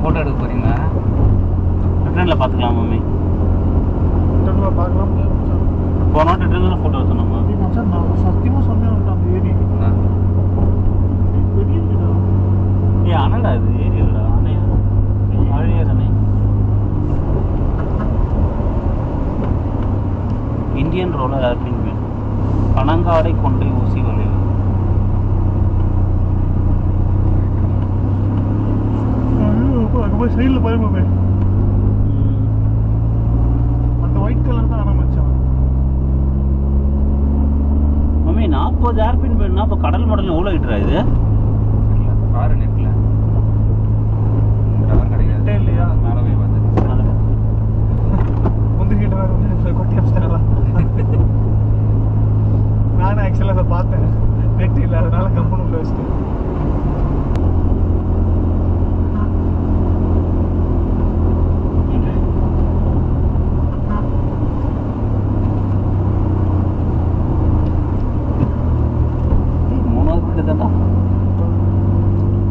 Photo எடுக்க போகிறீங்களா? ரிட்டர்னில் பார்த்துக்கலாம் மம்மி. ரிட்டர்னில் பார்க்கலாம். போன ரிட்டர்னில் ஃபோட்டோ எடுத்தோம் நம்ம. மச்சான் நான் சத்தியமாக சொன்னேன் அந்த ஏரி பெரிய வீடா? அணடா இது ஏரி இல்லைடா, அணையா ஆழியார் அணை. இந்தியன் ரோலர் ஏர்பின் மீன் பனங்காடை கொண்டை ஊசி வளைவு. அங்கே போய் சைடில் பாருமே அந்த ஒயிட் கலர் தான் ஆனால் மச்சான். மம்மி 40 ஏர்பின் மீன்னா இப்போ கடல் மாடல் எவ்வளோ கிட்டுறா இது? பாரு நெட்டில் கிடையாது இல்லையா? மேலே போய் பார்த்து முந்திக்கிட்டு கொட்டி அமிச்சிட்டாங்களா? நானும் ஆக்சுவலாக அதை பார்த்தேன், நெட் இல்லை, அதனால கம்பெனி உள்ள வச்சுட்டேன்.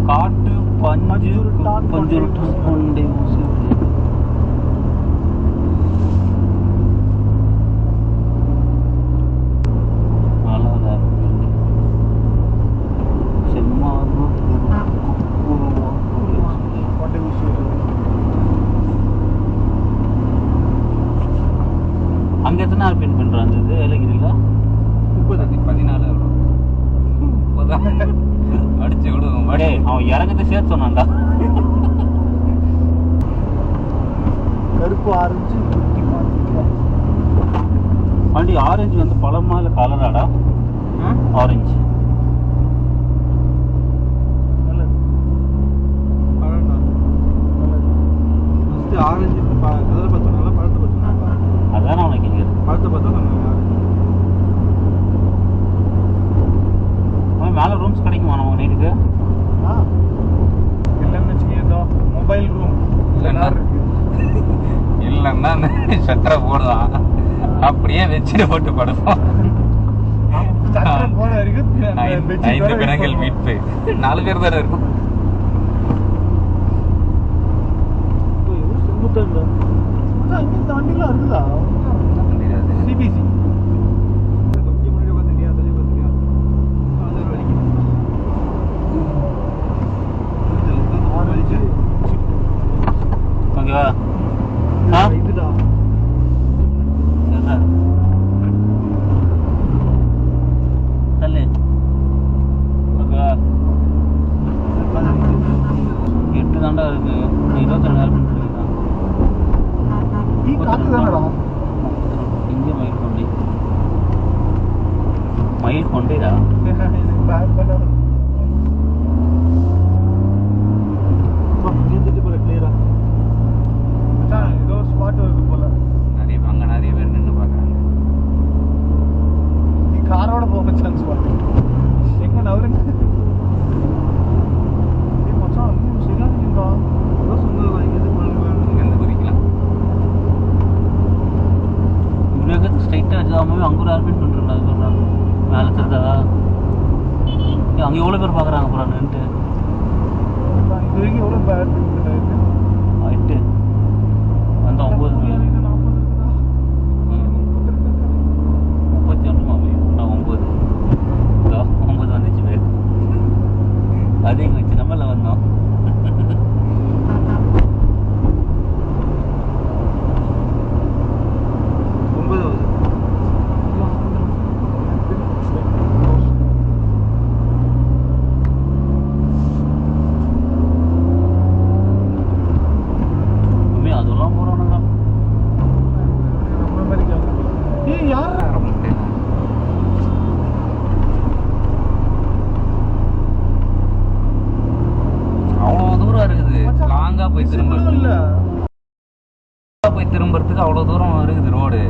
காட்டு பஞ்சுருட்டான் கொண்டை ஊசி அங்கே எத்தனை ஏர்பின் பண்ணுறாங்க இது ஏலகிரியில்? 14 அடிச்சு விடுவோம். அவன் இறங்கத்தை சேர்த்து சொன்னான்டா. கருப்பு ஆரஞ்சு குட்டி வண்டி ஆரஞ்சு வந்து பழமா இல்லை கலராடா? ஆரஞ்சு நல்லது. ஃபஸ்ட்டு ஆரஞ்சு கலர் பார்த்தோம்னா பழத்தை பார்த்தோம்னா அதான் அவனுக்கு இங்கே பழத்தை பார்த்தா நம்ம மேலே ரூம்ஸ் கிடைக்குமா நம்ம நைட்டுக்கு? இல்லைன்னு வச்சுக்கோ, மொபைல் ரூம் இல்லைன்னா சட்டரை போடுதான், அப்படியே வச்சுட்டு போட்டு படுப்போம். 5 பிணங்கள் மீட்பு, 4 பேர் தானே இருக்கும். இந்த வண்டிலாம் இருக்குதா? சிபிசி ஓகேவா? இதுடா தள்ளு. ஓகேவா? 8 தாண்டா இருக்கு. 22 ஏர்பின் இருக்குதான். நீ காத்து தானடா? இங்கே மயில் கொண்டை, மயில் கொண்டைடா. ஏதோ ஸ்பாட் வருது போல. நிறைய பேர் நின்று பார்க்குறாங்க. நீ காரோட போக சான்ஸ் ஸ்பாட் எங்க நவருங்க? மச்சான் சரியான நீங்கா ஏதோ சொன்னது இங்கேருந்து குறிக்கலாம். இவ்வளோ ஸ்ட்ரைட்டாக வச்சுதாமே அங்கே ஒரு ஏர்பின் பண்ணுறா. அது சொல்கிறாங்க மேலே தெரிதா? அங்கே எவ்வளோ பேர் பார்க்குறாங்க அப்புறம் நின்றுட்டு. இது வரைக்கும் எவ்வளோ பேட் ஆயிட்டு அந்த 9 31 நான் 9 வந்துச்சு பேர். அதே எங்கள் வச்சு நம்மள வந்தோம். அதெல்லாம் போகிறானுங்க. யார் அவ்வளோ தூரம் இருக்குது. லாங்காக போய் திரும்புறதுக்கு அவ்வளோ தூரம் இருக்குது ரோடு.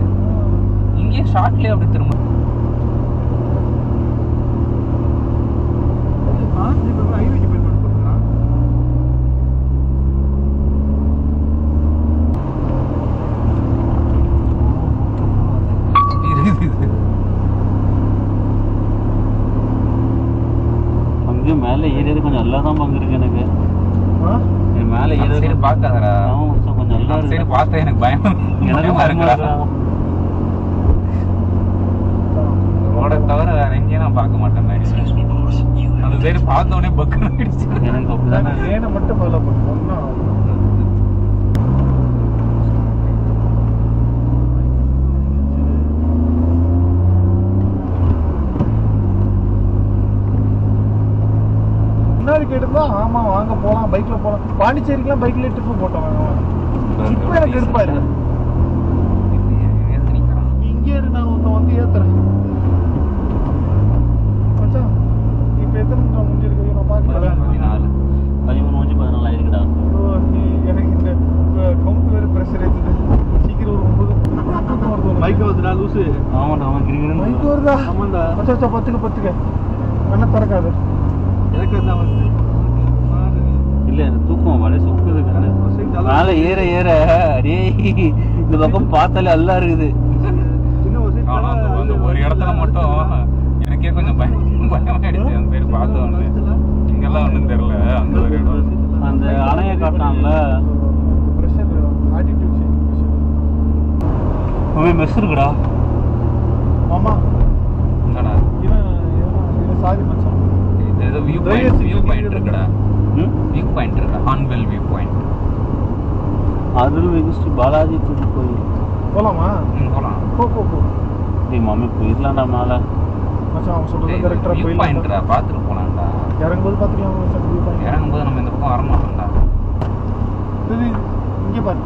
இங்கே ஷார்ட்லேயே அப்படி திரும்ப அங்கே மேலே ஏறியது கொஞ்சம் நல்லா தான் பங்கு இருக்கு எனக்கு. மேலே மேலே இந்த சைடு பார்க்காதடா. கொஞ்சம் நல்லா அந்த சைடு பார்த்தா எனக்கு பயம். எனக்கு இருக்குடா. ரோட தவிர வேற எங்கேயும் நான் பார்க்க மாட்டேன். அந்த சைடு பார்த்த உடனே பக்குன்னு ஆயிடுச்சு. எனக்கு அப்படிதானே. லேனை மட்டும் ஃபாலோ பண்ணுவோம். முன்னாடி கேட்டுருந்தா ஆமா வாங்க போலாம், பைக்ல போலாம். பாண்டிச்சேரிக்கெல்லாம் பைக்ல ட்ரிப் போட்டோம். இப்போ எனக்கு எடுப்பாரு நீ இங்கே இரு, நான் ஒருத்தன் வந்து ஏத்துறேன். மச்சான் இப்போ எத்தனை நிமிஷம் முடிஞ்சிருக்கு நான் பார்க்கல. 13 முடிஞ்சு 14 ஆயிருக்குடா. எனக்கு இந்த கவுண்ட் வேறு ப்ரெஷர் ஏற்றுது. சீக்கிரம் ஒரு 9 வருது. மைக் வருதுடா லூசு. ஆமாண்டா, அவன் கிரிக்கெட் மைக் வருதா? ஆமாண்டா. மச்சா பத்துக்கு என்ன திறக்காது. எனக்கு தான் வந்து இல்ல தூக்கம் வலை சுக்குது. மேலே ஏற டேய் இந்த பக்கம் பார்த்தாலே நல்லா இருக்குது. ஒரு இடத்துல மட்டும் எனக்கே கொஞ்சம் பயமாயிடுச்சு. அந்த சைடு பார்த்த உடனே இங்கெல்லாம் ஒன்றும் தெரியல. அந்த ஒரு இடம் அந்த அணையை காட்டான்ல ப்ரெஷர் ஆட்டிடியூட் மெஸ் இருக்குடா. ஆமா என்னடா இவன் சாரி மச்சான். இது ஏதோ வியூ பாயிண்ட் இருக்குடா. வியூ பாயிண்ட் இருக்கு. ஹான்வெல் வியூ பாயிண்ட். அதில் வெகுஸ்ட் பாலாஜி தூக்கி போய் போலாமா? போலாம். போ டேய் மாமி போயிடலாம்டா மேலே. மச்சான் அவன் சொல்றது கரெக்டா. வியூ பாயிண்ட்டா, பார்த்துட்டு போலாம்டா. இறங்கும்போது பார்த்துக்கலாம் மச்சான். வியூ பாயிண்ட் இறங்கும்போது நம்ம இந்த பக்கம் வர மாட்டோம்டா. இது இங்கே பாரு.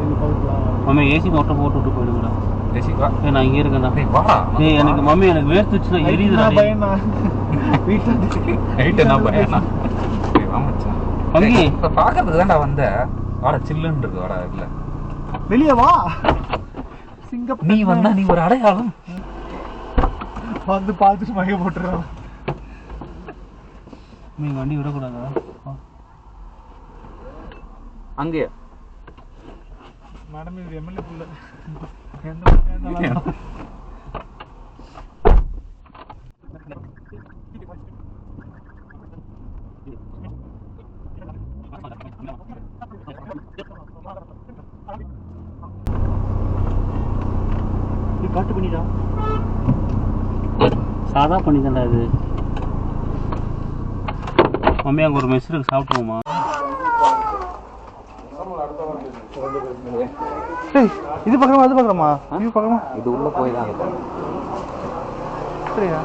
இது பார்க்கலாம். மாமி ஏசி நோட்டை போட்டு போயிடுங்கடா. ஜெசிகா ஏய் நான் இங்கே இருக்கேன்டா. டேய் வாடா. டேய் எனக்கு மம்மி எனக்கு வேர்த்துச்சுன்னா எரியுதுடா. பயனா வீட்டுல ஹைட் என்ன பயனா? டேய் வா மச்சான். அங்கே இப்ப பார்க்கிறதுக்கு தான்டா வந்த. வாடா சில்லுன்னு இருக்கு. வாடா இல்ல வெளியே வா. சிங்கப்பூர் நீ வந்தா நீ ஒரு அடையாளம். வந்து பார்த்துட்டு மகை போட்டுறான். நீங்க வண்டி விடக்கூடாதா? அங்கே மேடம் இது எம்எல்ஏ புள்ள. காட்டு பண்ணிடா. சாதா பண்ணிதான்டா இது. மம்மி அங்கே ஒரு மெஸ் இருக்கு, சாப்பிட்டுருவோமா? இது பார்க்கணுமா அது பார்க்கணுமா? இது பார்க்கணுமா? இது உள்ள போய் தான் இருக்கும். சரியா?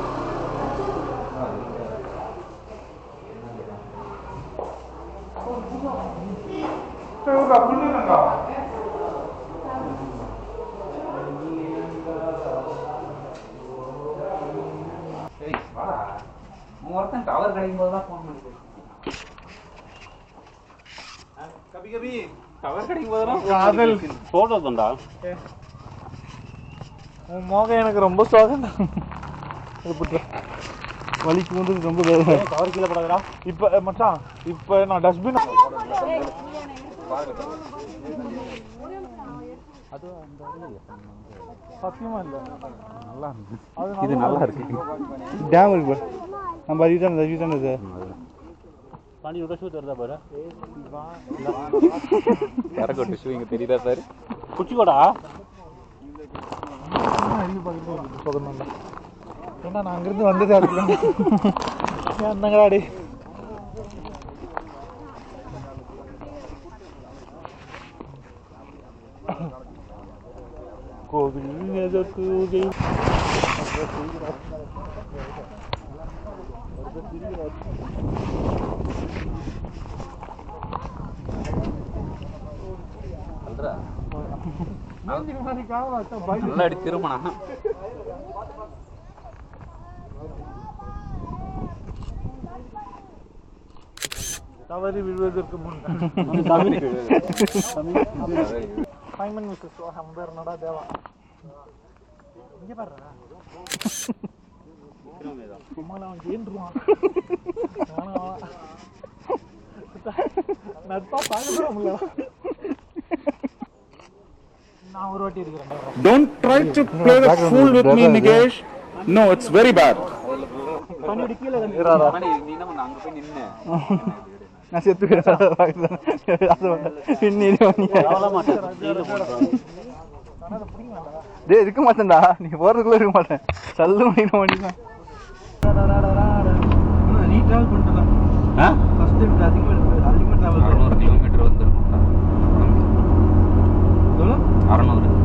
ஒருத்தன் டவர் கிடைக்கும் போது தான் ஃபோன் பண்ணி கபி டவர் கிடைக்கும் போதெல்லாம் காதல் ஃபோட்டோ தண்டா. உன் மோகம் எனக்கு ரொம்ப சோகம். வலிக்கு வந்து ரொம்ப கவர் கீழே படாதடா. இப்போ மச்சான் இப்போ நான் டஸ்ட்பின் சத்தியமா இல்லை. நல்லா இருக்கு. அது இது நல்லா இருக்கு. டேம் இருக்கு. நம்ம அறிவித்தானது பாணி ஒரு ஷூ தருதா பாரு. கரகோட்டு ஷூ இங்கே தெரியுதா சார்? குச்சிக்கோடா அறிவு பார்க்குறது சொதம் தான். ஏன்னா நான் அங்கேருந்து வந்ததே அதுக்கு என்னங்கடாடி. கோவில் எதற்கு நல்லா அடி திருமணம். தவறி விழுவதற்கு முன் சைமன் மிஸ்ஸஸ் ஹம்பர் நடா தேவா இங்கே பாருடா. சும்மாலாம் அவன் ஏன்றுவான். நட்பா பார்க்கல. நான் ஒரு வாட்டி இருக்கிறேன். Don't try to play the fool with me, Nigesh. No, it's very bad. பனியடி கீழே நீ என்ன பண்ண அங்க போய் நின்னு நான் செத்து டே இருக்க மாட்டேன்டா, நீ போறதுக்குள்ள இருக்க மாட்டேன். சல்லு பண்ணிக்க மாட்டேன். நீ டிராவல் பண்ணிட்டலாம். ஃபர்ஸ்ட் டைம் அதிகமாக டிராவல் 600 கிலோமீட்டர் வந்துருக்கும்டா. எவ்வளோ? 600.